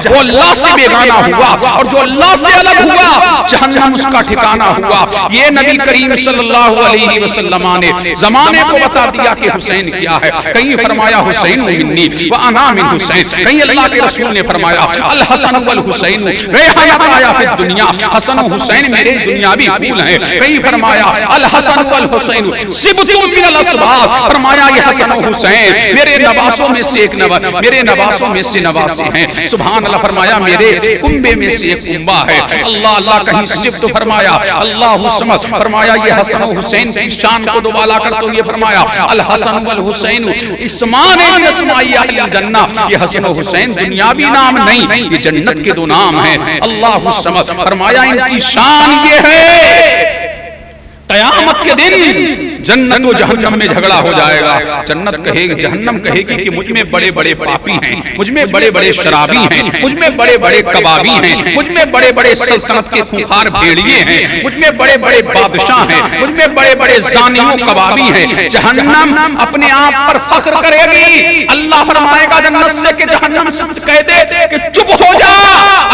وہ اللہ سے بیگانہ ہوا، اور جو اللہ سے الگ ہوا جہنم اس کا ٹھکانہ ہوا۔ یہ نبی کریم صلی اللہ علیہ وسلم نے زمانے کو بتا دیا کہ حسین کیا ہے۔ کہیں فرمایا حسین منی وانا من حسین، کہیں اللہ کے رسول نے فرمایا الحسن والحسین ریحانۃ فی الدنیا، حسن و حسین میرے دنیاوی پھول ہیں۔ کہیں فرمایا الحسن والحسین سبط من الاسباط، فرمایا یہ حسن و حسین میرے نواسوں میں سے ایک نواس، میرے نواسوں میں سے نواسے ہیں. سبحان اللہ. فرمایا میرے کنبے میں سے ایک کنبا ہے. اللہ اللہ کہیں صرف تو فرمایا اللہ سمجھ. فرمایا یہ حسن و حسین کی شان کو دوبالا کر تو یہ فرمایا الحسن والحسین اسمان من اسماء اہل الجنہ. یہ حسن و حسین دنیاوی نام نہیں، یہ جنت کے دو نام ہیں. اللہ سمجھ. فرمایا ان کی شان یہ ہے قیامت کے دن جنت و جہنم میں جھگڑا ہو جائے گا. جنت کہے گی، جہنم کہے گی کہ مجھ میں بڑے بڑے پاپی ہیں، مجھ میں بڑے بڑے شرابی ہیں، مجھ میں بڑے بڑے کبابی ہیں، مجھ میں بڑے بڑے سلطنت کے خونخوار بھیڑیے ہیں، مجھ میں بڑے بڑے بادشاہ ہیں، مجھ میں بڑے بڑے زانیوں کبابی ہیں. جہنم اپنے آپ پر فخر کرے گی. اللہ فرمائے گا جنت سے کہ جہنم سے کہہ دے کہ چپ ہو جا.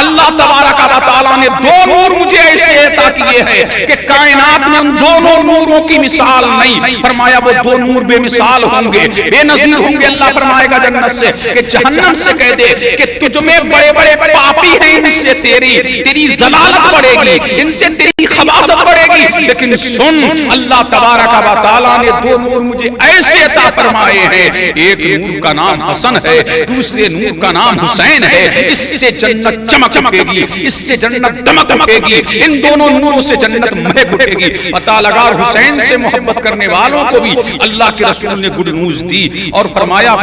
اللہ تبارک و تعالیٰ نے دو نور مجھے ایسے عطا کیے ہیں کہ کائنات میں ان دونوں نوروں کی مثال نہیں. فرمایا وہ دو نور بے مثال ہوں گے، بے نظیر ہوں گے. اللہ فرمائے گا جنت سے کہ جہنم سے کہہ دے کہ تجھ میں بڑے بڑے پاپی ہیں، ان سے تیری ضلالت بڑھے گی، ان سے تیری خباثت بڑھے گی. لیکن سن، اللہ تبارک و تعالیٰ نے دو نور مجھے ایسے عطا فرمائے ہیں. ایک نور کا نام حسن ہے، دوسرے نور کا نام حسین ہے. اس سے جنت چمک اٹھے گی، اس سے جنت دمک اٹھے گی، ان دونوں نوروں سے جنت مہک اٹھے گی. پتہ لگا حسین سے محبت کرنے والوں کو بھی اللہ کے رسول نے گڈ نیوز دی اور فرمایا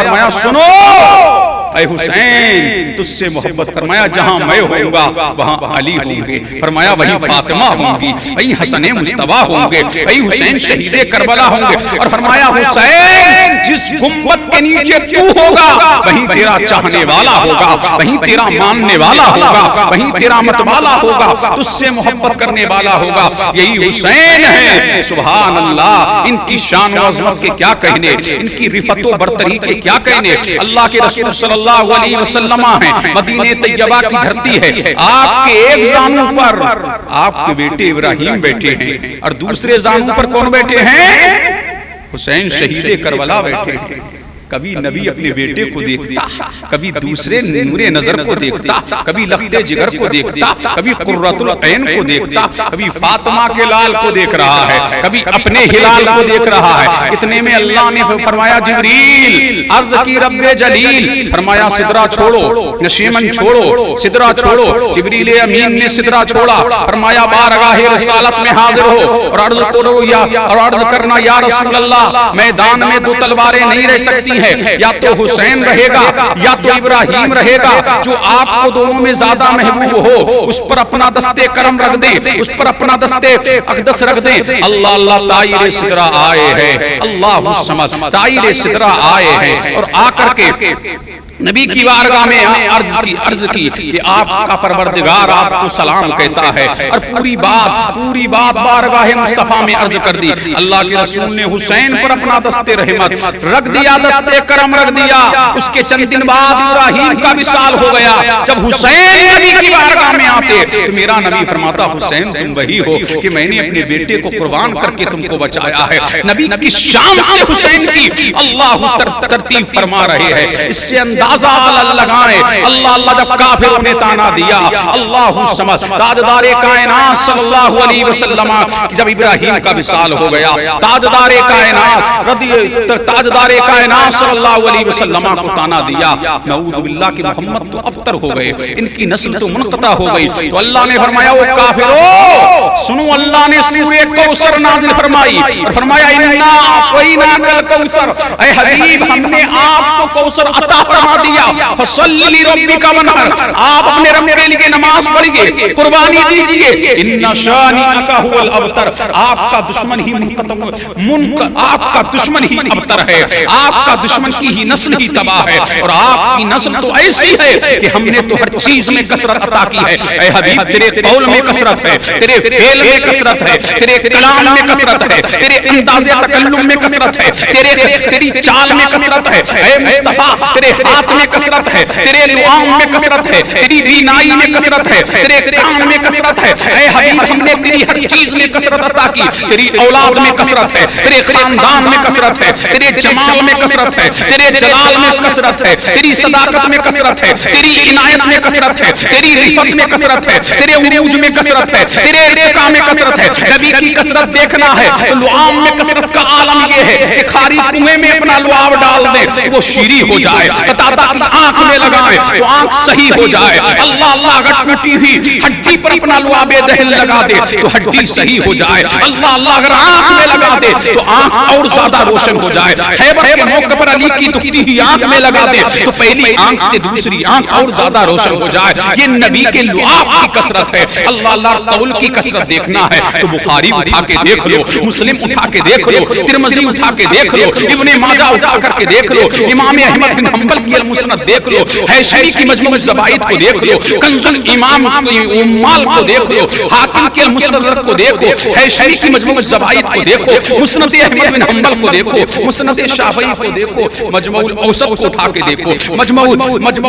سنو اے حسین، تجھ سے محبت. فرمایا جہاں میں ہوں گا وہاں علی ہوں گے. فرمایا وہی فاطمہ ہوں گی، وہی حسن مصطفیٰ ہوں گے، وہی حسین شہید کربلا ہوں گے. اور فرمایا حسین جس گنبد کے نیچے تو ہوگا وہیں تیرا چاہنے والا ہوگا، وہیں تیرا ماننے والا ہوگا، وہیں تیرا مت والا ہوگا، تجھ سے محبت کرنے والا ہوگا. یہی حسین ہے. سبحان اللہ. ان کی شان و عظمت کے کیا کہنے، ان کی رفت و برتری کے کیا کہنے. اللہ کے رسول صلی اللہ علیہ وسلم ہیں، مدینہ طیبہ کی دھرتی ہے. آپ کے ایک زانو پر آپ کے بیٹے ابراہیم بیٹھے ہیں اور دوسرے زانو پر کون بیٹھے ہیں؟ حسین شہید کربلا بیٹھے ہیں. کبھی نبی اپنے بیٹے کو دیکھتا، کبھی دوسرے نور نظر کو دیکھتا، کبھی لخت جگر کو دیکھتا، کبھی قرۃ العین کو دیکھتا، کبھی فاطمہ کے لال کو دیکھ رہا ہے، کبھی اپنے ہلال کو دیکھ رہا ہے. اتنے میں اللہ نے فرمایا جبریل عرض کی رب جلیل. فرمایا سدرہ چھوڑو، نشیمن چھوڑو، سدرہ چھوڑو. جبریل امین نے سدرہ چھوڑا. فرمایا بارگاہ رسالت میں حاضر ہو اور عرض کرو اور عرض کرنا یا رسول اللہ میدان میں دو تلواریں نہیں رہ سکتی، یا تو حسین رہے گا یا تو ابراہیم رہے گا. جو آپ کو دونوں میں زیادہ محبوب ہو اس پر اپنا دستے کرم رکھ دیں، اس پر اپنا دستے اقدس رکھ دیں. اللہ اللہ طائر سدرہ آئے ہیں، اللہ سمجھ طائر سدرہ آئے ہیں اور آ کر کے نبی کی بارگاہ میں عرض کی کہ آپ کا پروردگار آپ کو سلام کہتا ہے. اور پوری بات بارگاہ مصطفیٰ میں عرض کر دی. اللہ کے رسول نے حسین پر اپنا دستے رحمت رکھ دیا، دستے کرم رکھ دیا. اس کے چند دن بعد ابراہیم کا وصال ہو گیا. جب حسین نبی کی بارگاہ میں آتے تو میرا نبی فرماتا حسین تم وہی ہو کہ میں نے اپنے بیٹے کو قربان کر کے تم کو بچایا ہے. نبی کی شان سے حسین کی اللہ ترتیب فرما رہے ہیں. اس سے اندازہ لگائیں. اللہ اللہ جب کافروں نے تانا دیا، اللہ سمجھ تاجدار کائنات صلی اللہ علیہ وسلم جب ابراہیم کا وصال ہو گیا، تاجدار کائنات صلی اللہ علیہ وسلم کو تانا دیا. نعوذ باللہ کہ محمد تو ابتر ہو گئے، ان کی نسل تو منقطع ہو گئی. تو اللہ نے فرمایا وہ کافرو سنو، اللہ نے سورہ کوثر نازل فرمائی اور فرمایا انا اعطیناک الکوثر. اے حبیب ہم نے آپ کو کوثر عطا فرما دیا. فصلی لربک وانحر، آپ اپنے رب کے لیے نماز پڑھیے، قربانی دیجیے. ان شانئک هو الابتر، آپ کا دشمن ہی آپ کا دشمن ہی ابتر ہے، آپ کا دشمن کی ہی نسل ہی تباہ ہے. اور آپ کی نسل تو ایسی ہے کہ ہم نے تو ہر چیز میں کثرت عطا کی ہے. اے حبیب تیرے قول میں کثرت ہے، تیرے فعل میں کثرت ہے، تیرے کلام میں کثرت ہے، تیرے انداز تکلم میں کثرت ہے، تیری چال میں کثرت ہے. اے مصطفیٰ تیرے ہاتھ آنکھ میں کثرت ہے، تیرے لعاب میں کثرت ہے، تیری بینائی میں کثرت ہے، تیرے کان میں کثرت ہے، اے حبیب ہم نے تیری ہر چیز میں کثرت عطا کی، تیری اولاد میں کثرت ہے، تیرے خاندان میں کثرت ہے، تیرے جمال میں کثرت ہے، تیرے جلال میں کثرت ہے، تیری صداقت میں کثرت ہے، تیری عنایت میں کثرت ہے، تیری رفت میں کثرت ہے، تیرے عروج میں کثرت ہے، تیرے ارتقاء میں کثرت ہے. نبی کی کثرت دیکھنا ہے تو لعاب میں کثرت کا عالم یہ ہے کہ خاری کنویں میں اپنا لعاب ڈال دے تو وہ شیریں ہو جائے، قطادہ کی آنکھ میں لگائے تو آنکھ صحیح ہو جائے. اللہ اللہ اگر ٹوٹی ہوئی ہڈی پر اپنا لعاب دہن لگا دے تو ہڈی صحیح ہو جائے. اللہ اللہ اگر آنکھ میں لگا دے تو آنکھ اور زیادہ روشن ہو جائے. خیبر کے موقع پر علی کی دکھتی ہوئی آنکھ میں لگا دے تو پہلی آنکھ سے دوسری آنکھ اور زیادہ روشن ہو جائے. یہ نبی کے لعاب کی کثرت ہے. اللہ اللہ قول کی کثرت دیکھنا ہے تو بخاری اٹھا کے دیکھ لو، مسلم اٹھا کے دیکھ لو، ترمذی اٹھا کے دیکھ لو، ابن ماجہ اٹھا کر کے دیکھ لو، امام احمد بن حنبل کی المسند دیکھ لو، حیثمی کی مجموع الزوائد کو دیکھ لو، کنز الامام امال کو دیکھ لو، حاکم کی المستدرک کو دیکھو، حیثمی کی مجموع الزوائد کو دیکھو، مسند احمد بن حنبل کو دیکھو، مسند شافعی کو دیکھو، مجموع الاوسط کو اٹھا کے دیکھو، مجموع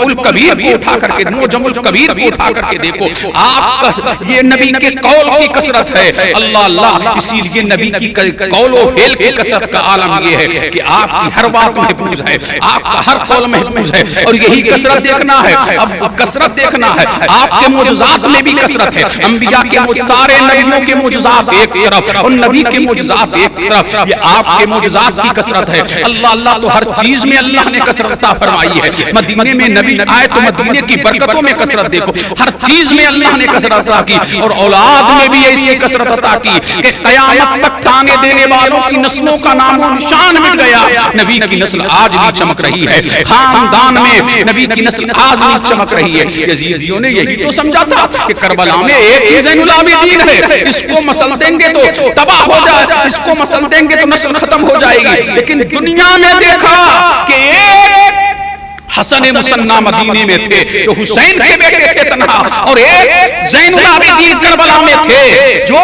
الکبیر کو اٹھا کر کے، مجموع الکبیر کو اٹھا کر کے دیکھو. آپ کا یہ نبی کے قول کی کثرت ہے. اللہ اللہ اسی لیے نبی کی قول و فعل کی کثرت کا عالم یہ ہے کہ آپ کی ہر بات محفوظ ہے، آپ کا ہر قول محفوظ ہے. اور یہی کثرت دیکھنا ہے. اب کثرت دیکھنا ہے. آپ کے معجزات میں بھی کثرت ہے. انبیاء کے سارے نبیوں کے معجزات ایک طرف اور نبی کے معجزات ایک طرف. یہ آپ کے معجزات کی کثرت ہے. اللہ اللہ تو ہر چیز میں اللہ نے کثرت عطا فرمائی ہے. مدینے میں نبی آئے تو مدینے کی برکتوں میں کثرت دیکھو. ہر چیز میں اللہ نے کثرت عطا کی اور اولاد میں بھی ایسی کثرت عطا کی کہ قیامت تک تانے دینے والوں کی نسلوں کا نام و نشان مٹ گیا. نبی کی نسل آج بھی چمک رہی ہے. خاندان میں نبی کی نسل آج بھی چمک رہی ہے. یزیدیوں نے یہی تو سمجھا تھا کہ کربلا میں ایک ہی زین العابدین ہے، اس کو مسل دیں گے تو تباہ ہو جائے، اس کو مسل دیں گے تو نسل ختم ہو جائے گی. لیکن دنیا میں دیکھا کہ ایک حسن مصنع مدینے میں تھے جو حسین کے بیٹے تھے تنہا، اور ایک زین العابدین کربلا میں تھے جو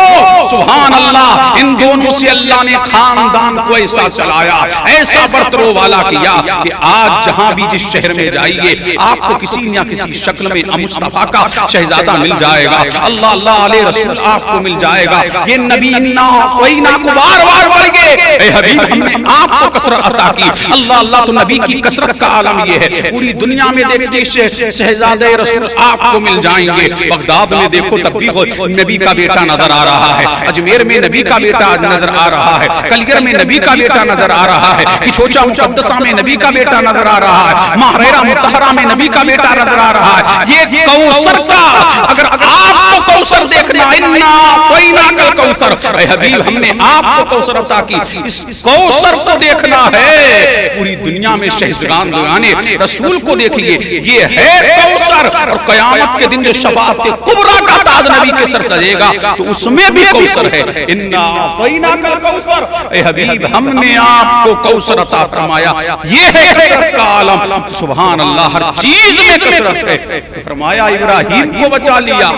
سبحان اللہ ان دونوں سے اللہ نے خاندان کو ایسا چلایا، ایسا برترو والا کیا کہ آج جہاں بھی جس شہر میں جائیے آپ کو کسی نہ کسی شکل میں مصطفیٰ کا شہزادہ مل جائے گا. اللہ اللہ علیہ رسول آپ کو مل جائے گا. یہ نبی وینا کو بار بار پڑھ گئے، اے حبیب ہم نے آپ کو کثرت عطا کی. اللہ اللہ تو نبی کی کثرت کا عالم یہ ہے. پوری دنیا میں دیکھیے شہزادہ رسول آپ کو مل جائیں گے. بغداد میں دیکھو تب بھی نبی کا بیٹا نظر آ رہا ہے، اجمیر میں نبی کا بیٹا نظر آ رہا ہے، کلگر میں نبی کا بیٹا نظر آ رہا ہے، کچھوچا مقدسہ میں نبی کا بیٹا نظر آ رہا ہے، ماہرہ مطہرہ میں نبی کا بیٹا نظر آ رہا ہے. یہ کوثر کا اگر آپ کو کوثر دیکھنا انا کوئنا کل کوثر، اے حبیب ہم نے آپ کو کوثر عطا کی. اس کوثر کو دیکھنا ہے. پوری دنیا میں شہزادگان رسول کو دیکھیے، یہ ہے کوثر. اور قیامت کے دن جو شفاعت کبریٰ کا تاج نبی کے سر سجے گا تو اس میں بھی کوثر ہے. انا اعطیناک الکوثر، اے حبیب ہم نے آپ کو کوثر عطا فرمایا. یہ ہے کثرت کا عالم. سبحان اللہ ہر چیز میں کثرت ہے. فرمایا ابراہیم کو بچا لیا،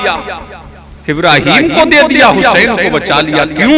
ابراہیم کو دے دیا، حسین کو بچا لیا. کیوں؟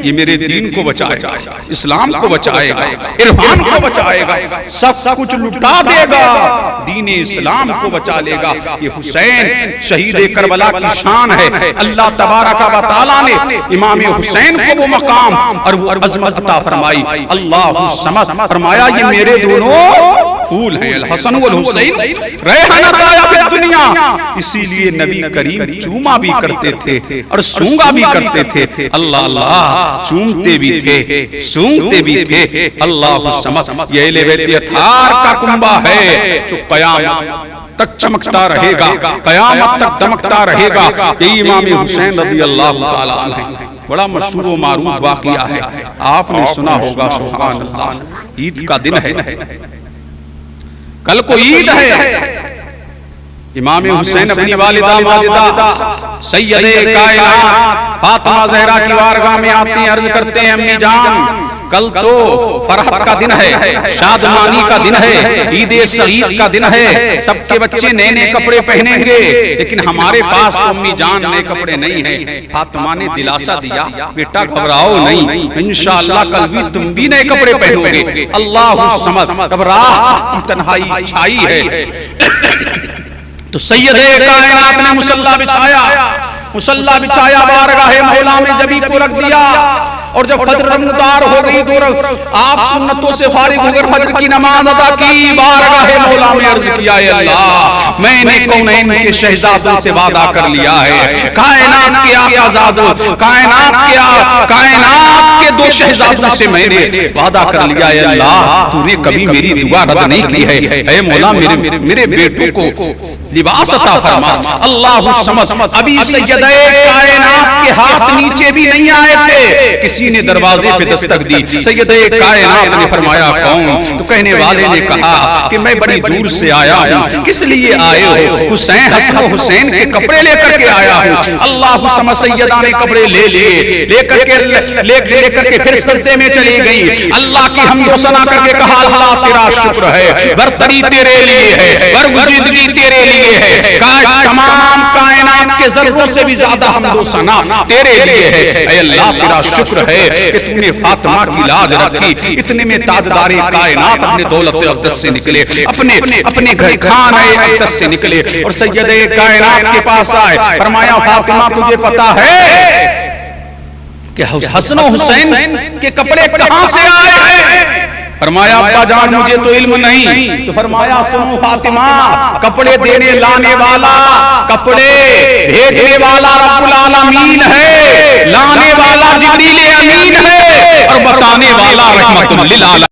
یہ میرے دین کو بچائے گا، اسلام کو بچائے گا، عرفان کو بچائے گا، سب کچھ لٹا دے گا، دین اسلام کو بچا لے گا. یہ حسین شہید کربلا کی شان ہے. اللہ تبارک و تعالی نے امام حسین کو وہ مقام اور وہ عظمت عطا فرمائی. اللہ الصمد فرمایا یہ میرے دونوں پھول ہیں، الحسن والحسین ریحانۃ فی الدنیا. اسی لیے نبی کریم چوما بھی کرتے تھے اور سونگا بھی کرتے تھے. اللہ اللہ چومتے بھی تھے، سونگتے بھی تھے. اللہ الصمد یہ اہل بیت اطہار کا کنبہ ہے جو قیامت تک چمکتا رہے گا، قیامت تک دمکتا رہے گا. یہ امام حسین رضی اللہ تعالی عنہ بڑا مشہور و معروف واقعہ ہے، آپ نے سنا ہوگا. سبحان اللہ عید کا دن ہے، کل کو عید ہے. امام حسین اپنی والدہ ماجدہ سید کائنات فاطمہ زہرا کی بارگاہ میں آتے ہیں، عرض کرتے ہیں امی جان کل تو فرحت کا دن ہے، شادمانی کا دن ہے، عید سعید کا دن ہے، سب کے بچے نئے نئے کپڑے پہنیں گے، لیکن ہمارے پاس تو امی جان نئے کپڑے نہیں ہیں۔ فاطمہ نے دلاسا دیا، بیٹا گھبراؤ نہیں، انشاءاللہ کل بھی تم بھی نئے کپڑے پہنو گے۔ اللہ الصمد، اب رات کی تنہائی چھائی ہے تو سید کائنات نے مصلی بچھایا، بارگاہ مولا میں جبی کو رکھ دیا، اور جب فجر نمودار ہو گئی دور آپ سنتوں سے فارغ ہو کر فجر کی نماز ادا کی، بارگاہ مولا میں عرض کیا، اے اللہ میں نے کونین کے شہزادوں سے وعدہ کر لیا ہے، کائنات کے آقا زادوں، کائنات کے دو شہزادوں سے میں نے وعدہ کر لیا، اے اللہ تو نے کبھی میری دعا رد نہیں کی ہے، اے مولا میرے بیٹوں کو لباس عطا فرما۔ اللہ الصمد، ابھی سید کائنات کے ہاتھ نیچے بھی نہیں آئے تھے، کسی نے دروازے پہ دستک دی، سید کائنات نے فرمایا کون؟ تو کہنے والے نے کہا کہ میں بڑی دور سے آیا ہوں۔ کس لیے آئے ہو؟ حسین، حسن و حسین کے کپڑے لے کر کے آیا ہوں۔ اللہ الصمد، سیدہ نے کپڑے لے کر کے پھر سجدے میں چلی گئی، اللہ کی حمد و ثنا کر کے کہا، اللہ تیرا شکر ہے، برتری تیرے لیے ہے، برگزیدگی تیرے لیے ہے، تمام کائنات کے ذروں سے بھی زیادہ حمد و ثنا تیرے لیے ہے، اے اللہ تیرا شکر ہے کہ تو نے فاطمہ کی لاج رکھی۔ اتنے میں تاجدار کائنات اپنے دولت اقدس سے نکلے، اپنے گھر خانہ اقدس سے نکلے اور سید کائنات کے پاس آئے، فرمایا فاطمہ تجھے پتا ہے کہ حسن و حسین کے کپڑے کہاں سے آئے ہیں؟ فرمایا ابا جان مجھے تو علم نہیں۔ تو فرمایا سنو فاطمہ، کپڑے دینے لانے والا، کپڑے بھیجنے والا رب العالمین ہے، لانے والا جبریل امین ہے، اور بتانے والا رحمت للعالمین۔